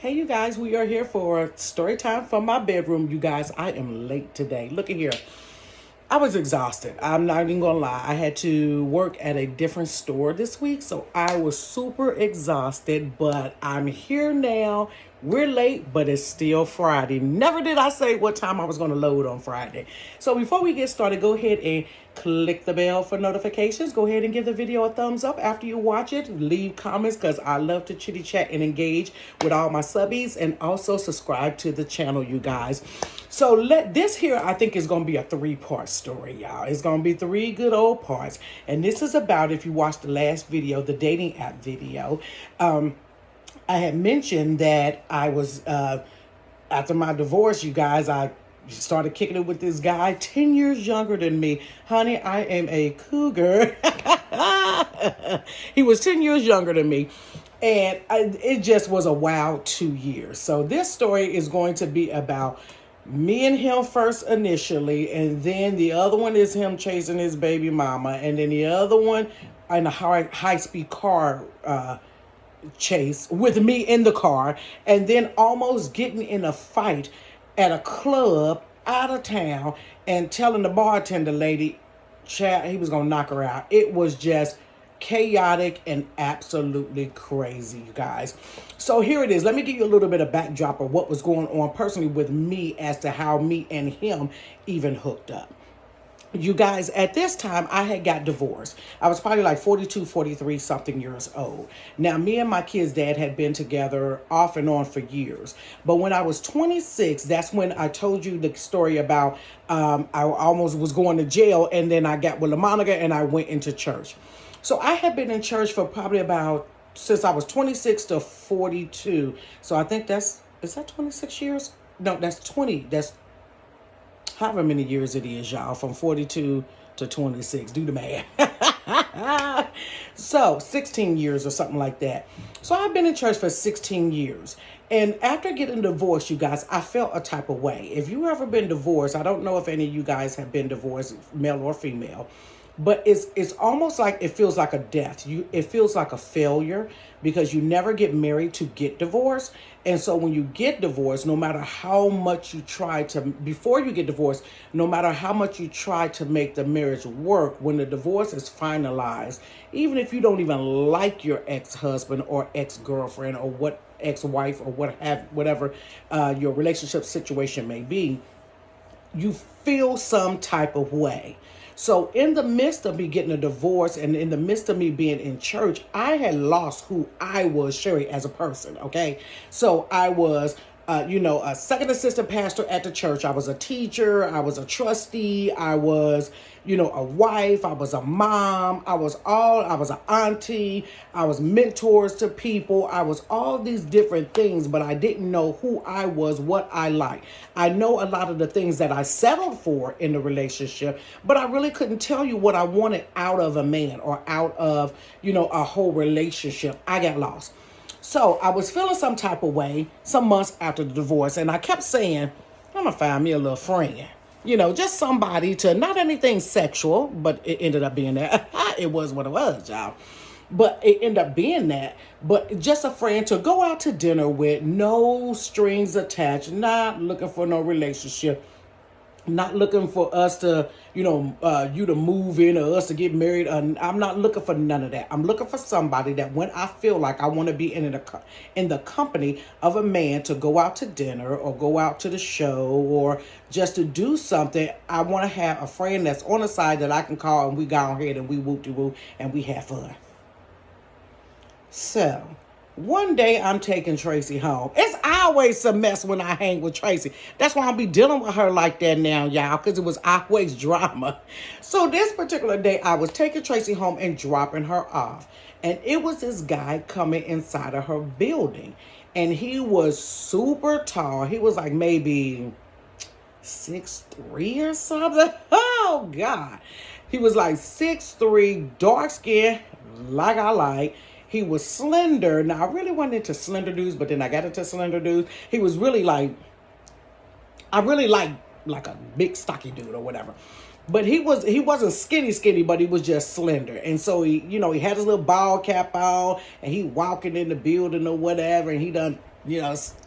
Hey, you guys, we are here for story time from my bedroom. You guys, I am late today. Look at here. I was exhausted. I'm not even gonna lie. I had to work at a different store this week, so I was super exhausted, but I'm here now. We're late, but it's still Friday. Never did I say what time I was gonna load on Friday. So before we get started, go ahead and click the bell for notifications. Go ahead and give the video a thumbs up after you watch it. Leave comments because I love to chitty chat and engage with all my subbies, and also subscribe to the channel, you guys. So this here, I think, is going to be a 3-part story, y'all. It's going to be 3 good old parts. And this is about, if you watched the last video, the dating app video, I had mentioned that I was, after my divorce, you guys, I started kicking it with this guy 10 years younger than me. Honey, I am a cougar. He was 10 years younger than me. And it just was a wild 2 years. So this story is going to be about me and him first initially, and then the other one is him chasing his baby mama, and then the other one in a high-speed car chase with me in the car, and then almost getting in a fight at a club out of town and telling the bartender lady he was gonna knock her out. It was just chaotic and absolutely crazy, you guys. So here it is. Let me give you a little bit of backdrop of what was going on personally with me as to how me and him even hooked up. You guys, at this time, I had got divorced. I was probably like 42, 43 something years old. Now, me and my kid's dad had been together off and on for years. But when I was 26, that's when I told you the story about I almost was going to jail, and then I got with Monica and I went into church. So I had been in church for probably since I was 26 to 42. So I think is that 26 years? No, that's 20. That's however many years it is, y'all, from 42 to 26. Do the math. So 16 years or something like that. So I've been in church for 16 years. And after getting divorced, you guys, I felt a type of way. If you ever been divorced, I don't know if any of you guys have been divorced, male or female, but it's almost like it feels like a death. It feels like a failure because you never get married to get divorced. And so when you get divorced, no matter how much you try to, before you get divorced, no matter how much you try to make the marriage work, when the divorce is finalized, even if you don't even like your ex-husband or ex-girlfriend or ex-wife or whatever your relationship situation may be, you feel some type of way. So in the midst of me getting a divorce and in the midst of me being in church, I had lost who I was, Sherry, as a person, okay? So I was, a second assistant pastor at the church. I was a teacher. I was a trustee. I was, a wife. I was a mom. I was an auntie. I was mentors to people. I was all these different things, but I didn't know who I was, what I liked. I know a lot of the things that I settled for in the relationship, but I really couldn't tell you what I wanted out of a man or out of, a whole relationship. I got lost. So I was feeling some type of way some months after the divorce, and I kept saying, I'm going to find me a little friend. Just somebody to, not anything sexual, but it ended up being that. It was what it was, y'all. But it ended up being that. But just a friend to go out to dinner with, no strings attached, not looking for no relationship, not looking for us to, you to move in or us to get married. I'm not looking for none of that. I'm looking for somebody that when I feel like I want to be in the company of a man to go out to dinner or go out to the show or just to do something, I want to have a friend that's on the side that I can call and we go ahead and we whoop-de-whoop and we have fun. So one day I'm taking Tracy home. It's always a mess when I hang with Tracy. That's why I'll be dealing with her like that now, y'all, because it was always drama. So this particular day, I was taking Tracy home and dropping her off. And it was this guy coming inside of her building. And he was super tall. He was like maybe 6'3" or something. Oh, God. He was like 6'3", dark skin, like I like. He was slender. Now, I really wasn't into slender dudes, but then I got into slender dudes. He was really I really like a big stocky dude or whatever. But he wasn't skinny, but he was just slender. And so he had his little ball cap on and he walking in the building or whatever. And he done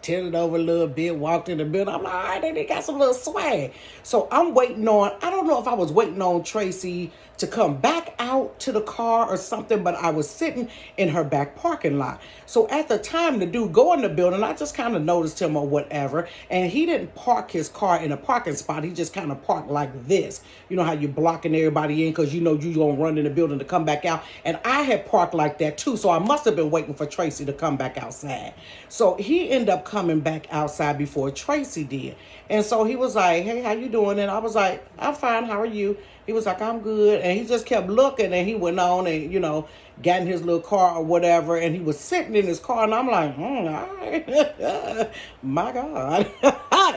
tilted over a little bit, walked in the building. I'm like, all right, they got some little swag. So I'm waiting on, I don't know if I was waiting on Tracy to come back out to the car or something, but I was sitting in her back parking lot. So at the time the dude go in the building, I just kind of noticed him or whatever, and he didn't park his car in a parking spot. He just kind of parked like this. You know how you're blocking everybody in because you know you're going to run in the building to come back out. And I had parked like that too, so I must have been waiting for Tracy to come back outside. So he ended up coming back outside before Tracy did. And so he was like, hey, how you doing? And I was like, I'm fine, how are you? He was like, I'm good. And he just kept looking, and he went on and, got in his little car or whatever. And he was sitting in his car, and I'm like, all right. My God,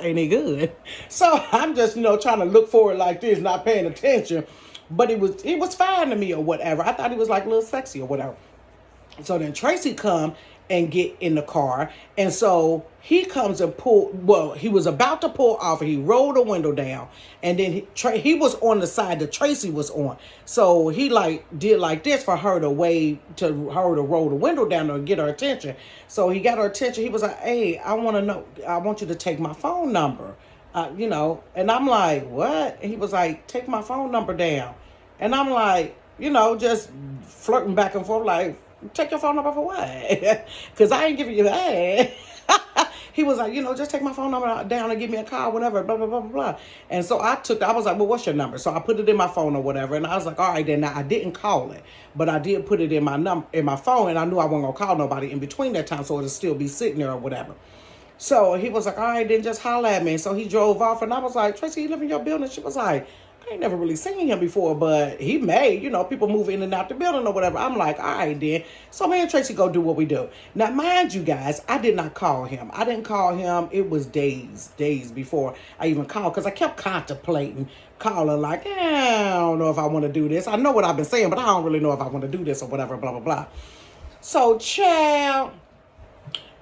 ain't he good? So I'm just, trying to look forward like this, not paying attention. But it was fine to me or whatever. I thought he was like a little sexy or whatever. So then Tracy come and get in the car. And so he comes and he was about to pull off, and he rolled the window down. And then he was on the side that Tracy was on. So he did like this for her to roll the window down to get her attention. So he got her attention. He was like, hey, I want you to take my phone number. And I'm like, what? And he was like, take my phone number down. And I'm like, just flirting back and forth, like, take your phone number for what? Because I ain't giving you that. He was like, just take my phone number down and give me a call, whatever, blah, blah, blah, blah, blah. And so I was like, well, what's your number? So I put it in my phone or whatever. And I was like, all right, then. Now, I didn't call it, but I did put it in my phone, and I knew I wasn't going to call nobody in between that time, so it'll still be sitting there or whatever. So he was like, all right, then just holler at me. So he drove off, and I was like, Tracy, you live in your building? She was like, I ain't never really seen him before, but he may, people move in and out the building or whatever. I'm like, all right, then. So me and Tracy go do what we do. Now, mind you guys, I did not call him. I didn't call him. It was days before I even called, because I kept contemplating calling like, I don't know if I want to do this. I know what I've been saying, but I don't really know if I want to do this or whatever, blah, blah, blah. So, child,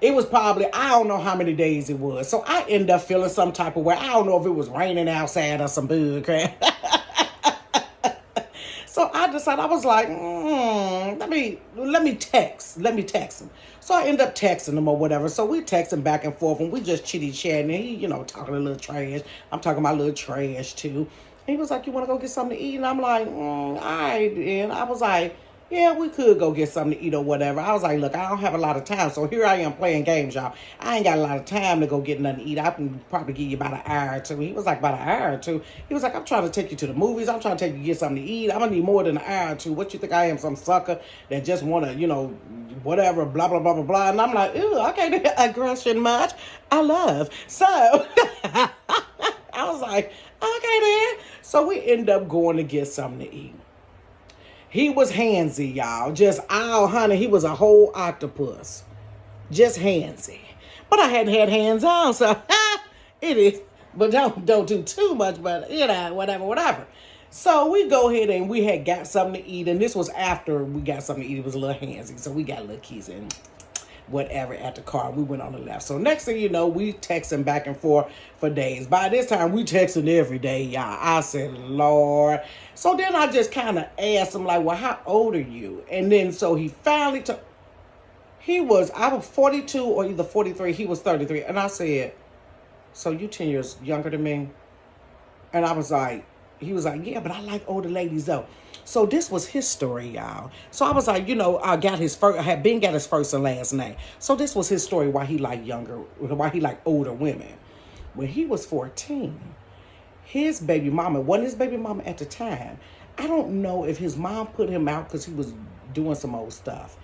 it was probably, I don't know how many days it was. So I ended up feeling some type of way. I don't know if it was raining outside or some bug crap. So I decided, I was like, let me text him. So I ended up texting him or whatever. So we texting back and forth, and we just chitty-chatting, and he, talking a little trash. I'm talking about a little trash too. And he was like, you want to go get something to eat? And I'm like, all right. And I was like, yeah, we could go get something to eat or whatever. I was like, look, I don't have a lot of time. So here I am playing games, y'all. I ain't got a lot of time to go get nothing to eat. I can probably give you about an hour or two. He was like, about an hour or two. He was like, I'm trying to take you to the movies. I'm trying to take you to get something to eat. I'm going to need more than an hour or two. What you think I am, some sucker that just want to, whatever, blah, blah, blah, blah, blah. And I'm like, ooh, okay, aggression much. I love. So I was like, okay, then. So we end up going to get something to eat. He was handsy, y'all. Honey, he was a whole octopus. Just handsy. But I hadn't had hands on, so it is. But don't do too much, but, whatever. So we go ahead and we had got something to eat, and this was after we got something to eat. It was a little handsy, so we got a little kiss and whatever at the car. We went on the left. So next thing you know, we texting back and forth for days. By this time, we texting every day, y'all. I said, Lord. So then I just kind of asked him, like, well, how old are you? And then so he finally took, I was 42 or either 43. He was 33. And I said, so you 10 years younger than me? And he was like, yeah, but I like older ladies though. So this was his story, y'all. So I was like, I had Ben got his first and last name. So this was his story why he liked older women. When he was 14, his baby mama wasn't his baby mama at the time. I don't know if his mom put him out because he was doing some old stuff.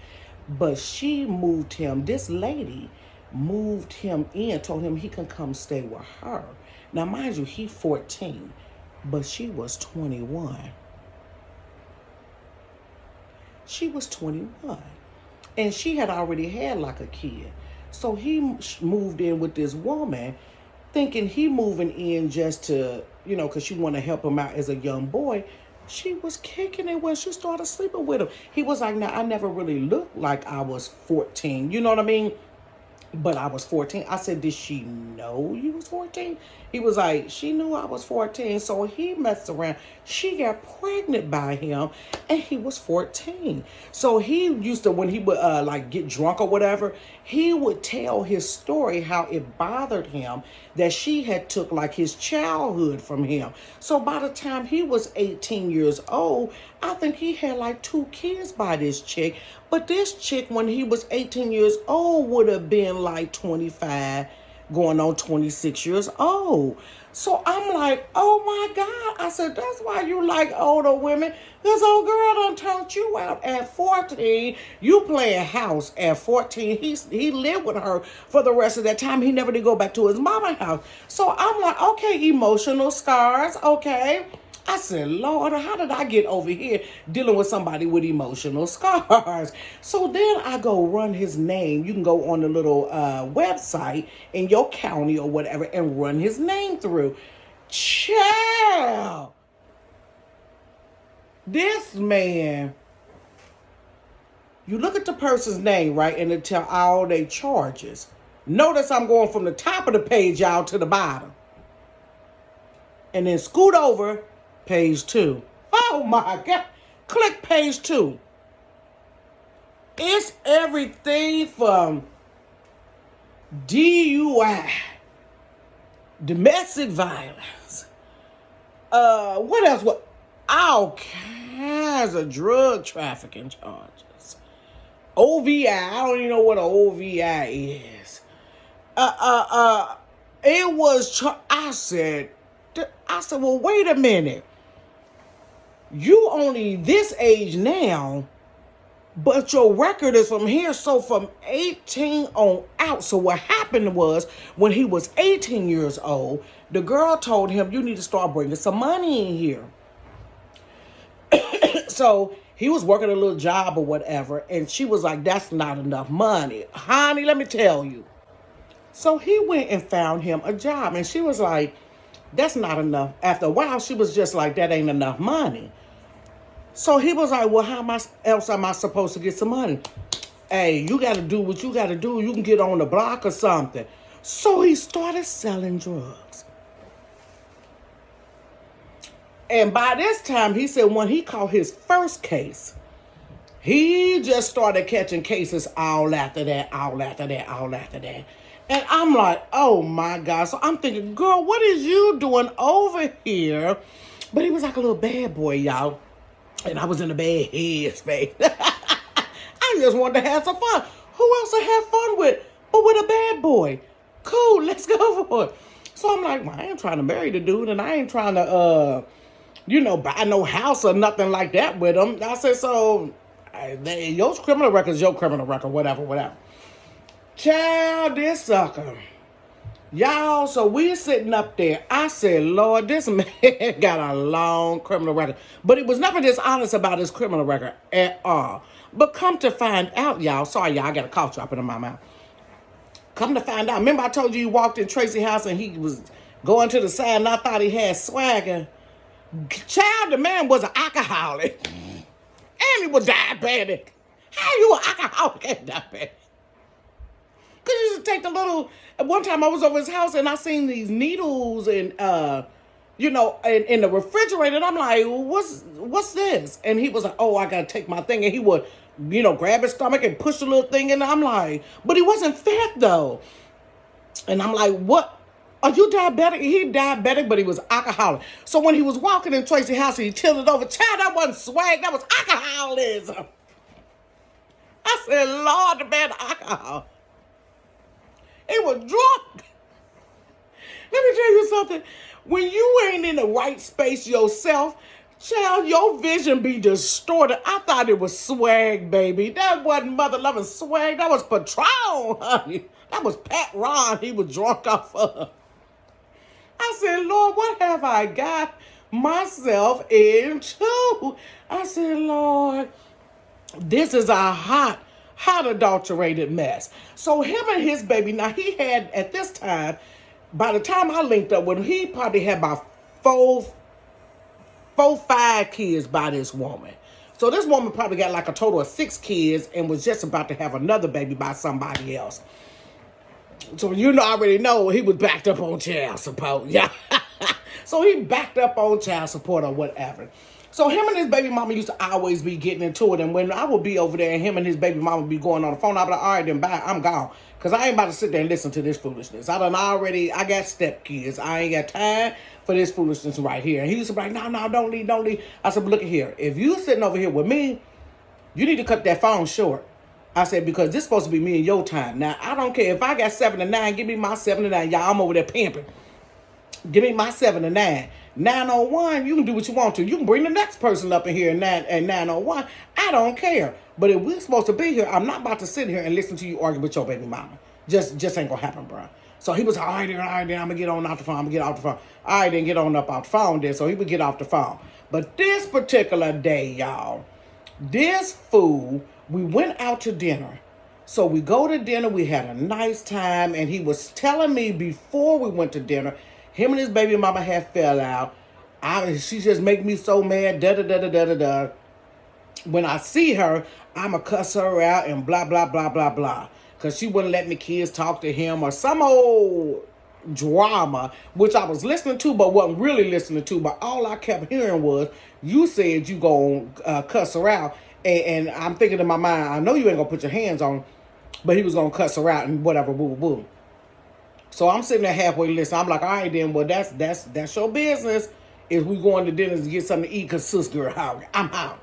But this lady moved him in, told him he can come stay with her. Now, mind you, he 14, but she was 21. She was 21. And she had already had like a kid. So he moved in with this woman, thinking he moving in just to, because she wanted to help him out as a young boy. She was kicking it when she started sleeping with him. He was like, now, I never really looked like I was 14. You know what I mean? but I was 14. I said, did she know you was 14? He was like, she knew I was 14. So he messed around. She got pregnant by him and he was 14. So he used to, when he would like get drunk or whatever, he would tell his story how it bothered him that she had took like his childhood from him. So by the time he was 18 years old, I think he had like 2 kids by this chick. But this chick, when he was 18 years old, would have been like 25, going on 26 years old. So I'm like, oh my God. I said, that's why you like older women. This old girl done turned you out at 14. You playing house at 14. He lived with her for the rest of that time. He never did go back to his mama's house. So I'm like, okay, emotional scars, okay. I said, Lord, how did I get over here dealing with somebody with emotional scars? So then I go run his name. You can go on the little website in your county or whatever and run his name through. Child. This man, you look at the person's name, right, and it tell all their charges. Notice I'm going from the top of the page, y'all, to the bottom. And then scoot over. Page 2. Oh my God. Click page 2. It's everything from DUI, domestic violence. What else? What? All kinds of drug trafficking charges. OVI. I don't even know what an OVI is. It was. I said, well, wait a minute. You only this age now, but your record is from here. So from 18 on out. So what happened was when he was 18 years old, the girl told him, you need to start bringing some money in here. So he was working a little job or whatever. And she was like, that's not enough money. Honey, let me tell you. So he went and found him a job. And she was like, that's not enough. After a while, she was just like, that ain't enough money. So he was like, well, how else am I supposed to get some money? Hey, you got to do what you got to do. You can get on the block or something. So he started selling drugs. And by this time, he said when he caught his first case, he just started catching cases all after that, all after that, all after that. And I'm like, oh my God. So I'm thinking, girl, what is you doing over here? But he was like a little bad boy, y'all. And I was in a bad headspace. I just wanted to have some fun. Who else to have fun with but with a bad boy? Cool, let's go for it. So I'm like, well, I ain't trying to marry the dude, and I ain't trying to, buy no house or nothing like that with him. I said, so, your criminal record is your criminal record, whatever. Child, this sucker. Y'all, so we're sitting up there. I said, Lord, this man got a long criminal record. But he was never dishonest about his criminal record at all. But come to find out, y'all. Sorry, y'all, I got a cough dropping in my mouth. Come to find out. Remember I told you he walked in Tracy's house and he was going to the side and I thought he had swagger. Child, the man was an alcoholic. And he was diabetic. How you an alcoholic and diabetic? Because you used to take the little... One time I was over his house and I seen these needles and, in the refrigerator. And I'm like, what's this? And he was like, oh, I got to take my thing. And he would, grab his stomach and push the little thing in. I'm like, but he wasn't fat, though. And I'm like, what? Are you diabetic? He diabetic, but he was alcoholic. So when he was walking in Tracy's house, he tilted over. Child, that wasn't swag. That was alcoholism. I said, Lord, the man, alcohol. He was drunk. Let me tell you something. When you ain't in the right space yourself, child, your vision be distorted. I thought it was swag, baby. That wasn't mother-loving swag. That was Patron, honey. That was Pat Ron he was drunk off of. I said, Lord, what have I got myself into? I said, Lord, this is a hot adulterated mess. So him and his baby, now he had, at this time, by the time I linked up with him, he probably had about 5 kids by this woman. So this woman probably got like a total of 6 kids and was just about to have another baby by somebody else. So you already know he was backed up on child support. Yeah. So he backed up on child support or whatever. So him and his baby mama used to always be getting into it. And when I would be over there and him and his baby mama be going on the phone, I'd be like, all right, then bye, I'm gone. Because I ain't about to sit there and listen to this foolishness. I got stepkids. I ain't got time for this foolishness right here. And he used to be like, no, don't leave, don't leave. I said, but look at here. If you sitting over here with me, you need to cut that phone short. I said, because this is supposed to be me and your time. Now, I don't care. If I got 7 to 9, give me my 7 to 9. Y'all, I'm over there pimping. Give me my 7 to 9. 901, you can do what you want to. You can bring the next person up in here at 901. I don't care. But if we're supposed to be here, I'm not about to sit here and listen to you argue with your baby mama. Just ain't gonna happen, bro. So he was, all right, then, I'm gonna get on off the phone. I'm gonna get off the phone. All right, then get on up off the phone then. So he would get off the phone. But this particular day, y'all, this fool, we went out to dinner. So we go to dinner. We had a nice time. And he was telling me before we went to dinner, him and his baby mama had fell out. She just make me so mad. Da. When I see her, I'ma cuss her out and blah, blah, blah, blah, blah. Because she wouldn't let me kids talk to him or some old drama, which I was listening to but wasn't really listening to. But all I kept hearing was, you said you gonna cuss her out. And I'm thinking in my mind, I know you ain't gonna put your hands on her, but he was gonna cuss her out and whatever, boo, boo. So I'm sitting there halfway listening. I'm like, all right then, well that's your business. If we going to dinner to get something to eat, cause sis girl hungry. I'm hungry.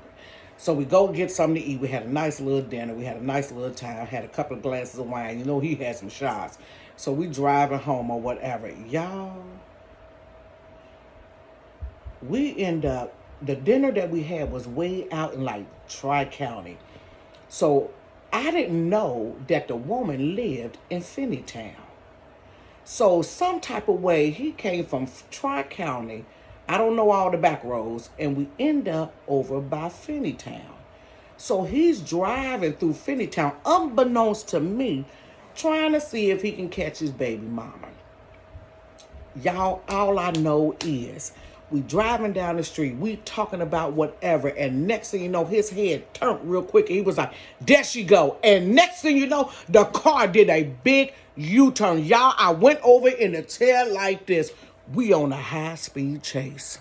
So we go get something to eat. We had a nice little dinner. We had a nice little time. Had a couple of glasses of wine. You know, he had some shots. So we driving home or whatever. Y'all, we end up, the dinner that we had was way out in like Tri-County. So I didn't know that the woman lived in Finneytown. So some type of way, he came from Tri-County. I don't know all the back roads. And we end up over by Finneytown. So he's driving through Finneytown, unbeknownst to me, trying to see if he can catch his baby mama. Y'all, all I know is we driving down the street. We talking about whatever. And next thing you know, his head turned real quick. He was like, there she go. And next thing you know, the car did a big U-turn. Y'all, I went over in the tail like this. We on a high-speed chase.